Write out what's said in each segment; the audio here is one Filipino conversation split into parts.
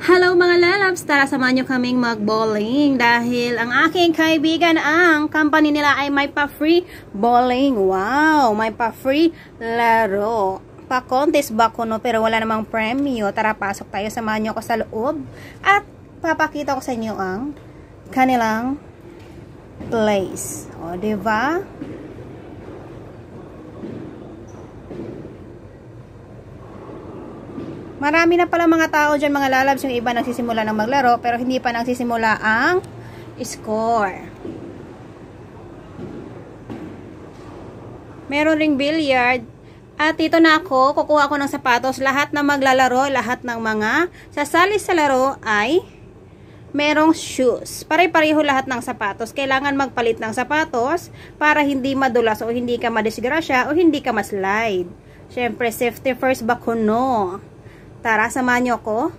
Hello mga lalabs! Tara, samahan nyo kaming mag-bowling dahil ang aking kaibigan, ang company nila ay may pa-free bowling. Wow! May pa-free laro. Pa-contest ba ko, no? Pero wala namang premyo. Tara, pasok tayo. Samahan nyo ako sa loob at papakita ko sa inyo ang kanilang place. O, diba? Marami na pala mga tao dyan, mga lalabs. Yung iba nagsisimula ng maglaro, pero hindi pa nagsisimula ang score. Meron ring billiard. At dito na ako, kukuha ko ng sapatos. Lahat na maglalaro, lahat ng mga sasali sa laro ay merong shoes. Pare-pareho lahat ng sapatos. Kailangan magpalit ng sapatos para hindi madulas o hindi ka madisgrasya o hindi ka maslide. Siyempre, safety first ba kuno? Tara, samahan nyo ako.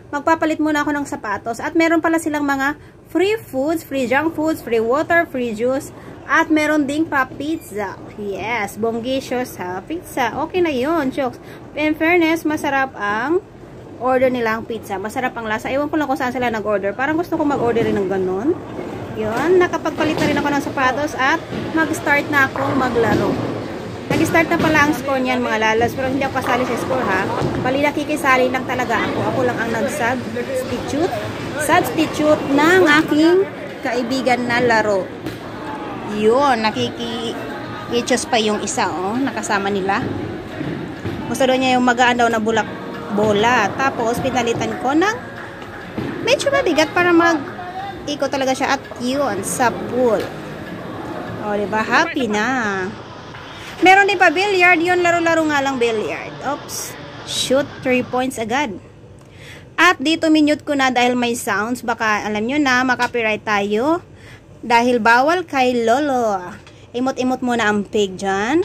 Magpapalit muna ako ng sapatos. At meron pala silang mga free foods, free junk foods, free water, free juice. At meron ding pa pizza. Yes, bonggisios ha, pizza. Okay na yun, chokes. In fairness, masarap ang order nilang pizza. Masarap ang lasa. Ewan ko lang kung saan sila nag-order. Parang gusto ko mag-order rin ng ganun. Yun, nakapagpalit na rin ako ng sapatos at mag-start na ako maglaro. Nag-start na pala ang score niyan, mga lalas, pero hindi ako kasali sa score ha. Bali, nakikisali lang talaga ako. Ako lang ang nag-substitute ng aking kaibigan na laro. Yun, nakiki-choose pa yung isa, oh, nakasama nila. Gusto daw niya yung magaan daw na bola. Tapos, pinalitan ko ng medyo mabigat para mag-ikot talaga siya. At yun, sa pool. O, diba? Happy na. Meron din pa billiard. Yun, laro-laro nga lang billiard. Oops. Shoot 3 points agad. At dito minute ko na dahil may sounds. Baka alam nyo na, makapiright tayo. Dahil bawal kay Lolo. Imot-imot muna ang pig dyan.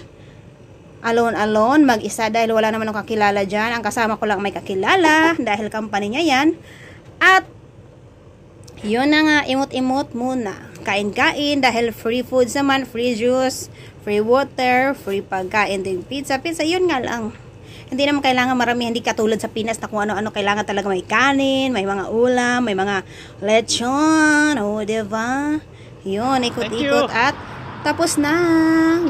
Alone, mag-isa dahil wala naman akong kakilala dyan. Ang kasama ko lang may kakilala dahil company niya yan. At yun na nga, imot-imot muna. Kain-kain dahil free foods naman, free juice, free water, free pagkain din, pizza, yun nga lang. Hindi naman kailangan marami, hindi katulad sa Pinas na kung ano-ano kailangan talaga may kanin, may mga ulam, may mga lechon, o diba? Yun, ikot-ikot at tapos na,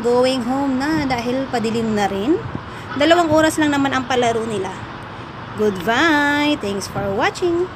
going home na dahil padilim na rin. 2 oras lang naman ang palaro nila. Goodbye, thanks for watching.